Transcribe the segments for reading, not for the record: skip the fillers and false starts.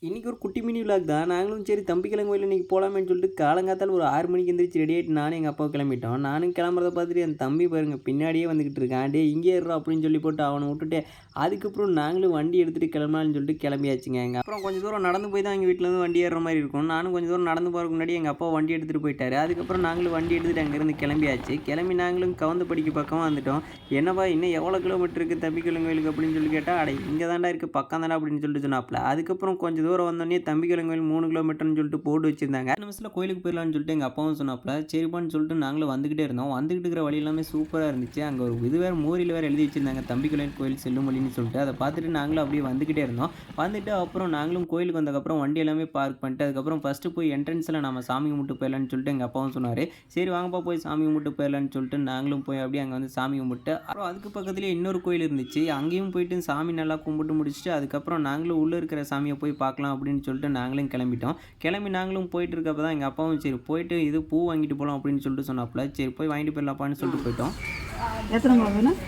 இன்றைக்கி ஒரு குட்டி மினி விலாக் தான். நாங்களும் சரி தம்பிக்கிழங்கு கோயில் இன்றைக்கி போகலாமேன்னு சொல்லிட்டு காலங்காத்தால ஒரு 6 மணிக்கு எந்திரிச்சு ரெடி ஆகிட்டு நானும் எங்கள் அப்பாவும் கிளம்பிட்டோம். நானும் கிளம்புறத பார்த்துட்டு என் தம்பி பாருங்க பின்னாடியே வந்துக்கிட்டு இருக்கான். டே இங்கே இருறா அப்படின்னு சொல்லி போட்டு அவனை விட்டுட்டு அதுக்கப்புறம் நாங்களும் வண்டி எடுத்துகிட்டு கிளம்பலான்னு சொல்லிட்டு கிளம்பியாச்சுங்க. அப்புறம் கொஞ்சம் தூரம் நடந்து போய் தான் எங்கள் வீட்டிலேருந்து வண்டி ஏறுற மாதிரி இருக்கும். நானும் கொஞ்சம் தூரம் நடந்து போகிறதுக்கு முன்னாடி எங்கள் அப்பா வண்டி எடுத்துகிட்டு போயிட்டார். அதுக்கப்புறம் நாங்களும் வண்டி எடுத்துகிட்டு அங்கேருந்து கிளம்பியாச்சு. கிளம்பி நாங்களும் கவுந்தப்படிக்கு பக்கமாக வந்துட்டோம். என்னப்பா இன்னும் எவ்வளோ கிலோமீட்டர் இருக்குது தம்பிக்கிழங்கு கோயிலுக்கு அப்படின்னு சொல்லி கேட்டால் அட இங்கே தாண்டா இருக்குது பக்கம் தானே அப்படின்னு சொல்லிட்டு சொன்னாப்புல. அதுக்கப்புறம் கொஞ்சம் தூரம் வந்தோடனே தம்பிக்கிழங்கு கோயில் 3 கிலோமீட்டர்னு சொல்லிட்டு போட்டு வச்சிருந்தாங்க. நிமிஷத்தில் கோயிலுக்கு போயிடலான்னு சொல்லிட்டு எங்கள் அப்பாவும் சொன்னாப்புல. சரிப்பான்னு சொல்லிட்டு நாங்களும் வந்துக்கிட்டே இருந்தோம். வந்துக்கிட்டு இருக்கிற வழி எல்லாமே சூப்பராக இருந்துச்சு. அங்கே ஒரு இது வேறு மோரியில் வேறு எழுதி வச்சிருந்தாங்க தம்பிக்கிழங்கு கோயில் செல்லும் வழின்னு சொல்லிட்டு. அதை பார்த்துட்டு நாங்களும் அப்படியே வந்துக்கிட்டே இருந்தோம். வந்துட்டு அப்புறம் நாங்களும் கோயிலுக்கு வந்ததுக்கப்புறம் வண்டி எல்லாமே பார்க் பண்ணிட்டு அதுக்கப்புறம் ஃபஸ்ட்டு போய் என்ட்ரன்ஸில் நம்ம சாமி கும்பிட்டு போயிடலான்னு சொல்லிட்டு எங்கள் அப்பாவும் சொன்னார். சரி வாங்கப்பா போய் சாமி கும்பிட்டு போயிடலான்னு சொல்லிட்டு நாங்களும் போய் அப்படியே அங்கே வந்து சாமி கும்பிட்டு அப்புறம் அதுக்கு பக்கத்துலேயே இன்னொரு கோயில் இருந்துச்சு. அங்கேயும் போயிட்டு சாமி நல்லா கும்பிட்டு முடிச்சுட்டு அதுக்கப்புறம் நாங்களும் உள்ளே இருக்கிற சாமியை போய் பார்க்கலாம் அப்படின்னு சொல்லிட்டு நாங்களும் கிளம்பிட்டோம். கிளம்பி நாங்களும் போயிட்டு இருக்கப்போ தான் எங்கள் அப்பாவும் சரி போயிட்டு இது பூ வாங்கிட்டு போகலாம் அப்படின்னு சொல்லிட்டு சொன்னாப்புல. சரி போய் வாங்கிட்டு போயிடலாப்பான்னு சொல்லிட்டு போயிட்டோம். எத்தனை முளை வேணும்?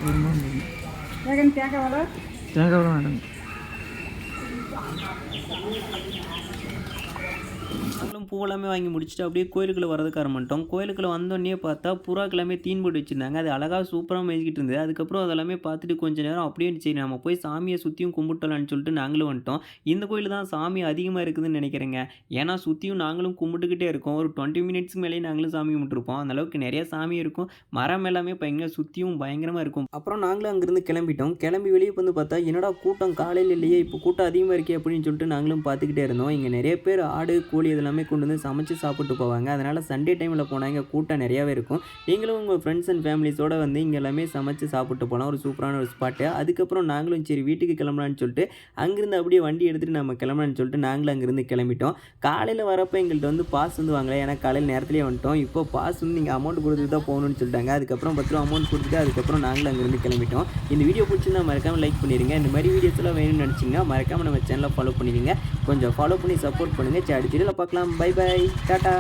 தேங்காய் வேணும். நாங்களும் பூவெல்லாமே வாங்கி முடிச்சுட்டு அப்படியே கோயிலுக்குள்ளே வரதுக்கு ஆரம்பிட்டோம். கோயிலுக்குள்ளே வந்தோடனே பார்த்தா புறாக்கெல்லாமே தீன் போட்டு வச்சுருந்தாங்க. அது அழகாக சூப்பராக மேய்ச்சிக்கிட்டு இருந்தது. அதுக்கப்புறம் அதெல்லாமே பார்த்துட்டு கொஞ்சம் நேரம் அப்படியே சரி நம்ம போய் சாமியை சுற்றியும் கும்பிட்டலான்னு சொல்லிட்டு நாங்களும் வந்துட்டோம். இந்த கோயில் தான் சாமி அதிகமாக இருக்குதுன்னு நினைக்கிறேங்க. ஏன்னா சுற்றியும் நாங்களும் கும்பிட்டுக்கிட்டே இருக்கோம். ஒரு 20 மினிட்ஸ்க்கு மேலேயே நாங்களும் சாமி கும்பிட்டுருப்போம். அந்தளவுக்கு நிறைய சாமி இருக்கும். மரம் எல்லாமே பயங்கர சுற்றியும் பயங்கரமாக இருக்கும். அப்புறம் நாங்களும் அங்கேருந்து கிளம்பிட்டோம். கிளம்பி வெளியே வந்து பார்த்தா என்னடா கூட்டம் காலையில் இல்லையே இப்போ கூட்டம் அதிகமாக இருக்கே அப்படின்னு சொல்லிட்டு நாங்களும் பார்த்துக்கிட்டே இருந்தோம். இங்கே நிறைய பேர் ஆடு கோழி இதெல்லாமே கொண்டு வந்து சமைச்சு சாப்பிட்டு போவாங்க. அதனால் சண்டே டைமில் போனால் இங்கே கூட்டம் நிறையாவே இருக்கும். நீங்களும் உங்கள் ஃப்ரெண்ட்ஸ் அண்ட் ஃபேமிலிஸோடு வந்து இங்கே எல்லாமே சமைச்சு சாப்பிட்டு போகலாம். ஒரு சூப்பரான ஒரு ஸ்பாட்டு. அதுக்கப்புறம் நாங்களும் சரி வீட்டுக்கு கிளம்பலான்னு சொல்லிட்டு அங்கேருந்து அப்படியே வண்டி எடுத்துகிட்டு நம்ம கிளம்பலான்னு சொல்லிட்டு நாங்களும் அங்கேருந்து கிளம்பிட்டோம். காலையில் வரப்போ எங்கள்கிட்ட வந்து பாஸ் வந்து வாங்கலை. ஏன்னா காலையில் நேரத்துலேயே வந்துட்டோம். இப்போ பாஸ் வந்து நீங்கள் அமௌண்ட் கொடுத்துட்டு தான் போகணும்னு சொல்லிட்டாங்க. அதுக்கப்புறம் 10 ரூபா அமௌண்ட் கொடுத்துட்டு அதுக்கப்புறம் நாங்களும் அங்கேருந்து கிளம்பிட்டோம். இந்த வீடியோ பிடிச்சிருந்தா மறக்காமல் லைக் பண்ணிடுங்க. இந்த மாதிரி வீடியோஸ் எல்லாம் வேணும்னு நினச்சிங்கன்னா மறக்காமல் நம்ம சேனலை ஃபாலோ பண்ணிடுங்க. கொஞ்சம் ஃபாலோ பண்ணி சப்போர்ட் பண்ணுங்கள். சரி அடுத்த வீடியோவில் பார்க்கலாம். Bye bye tata.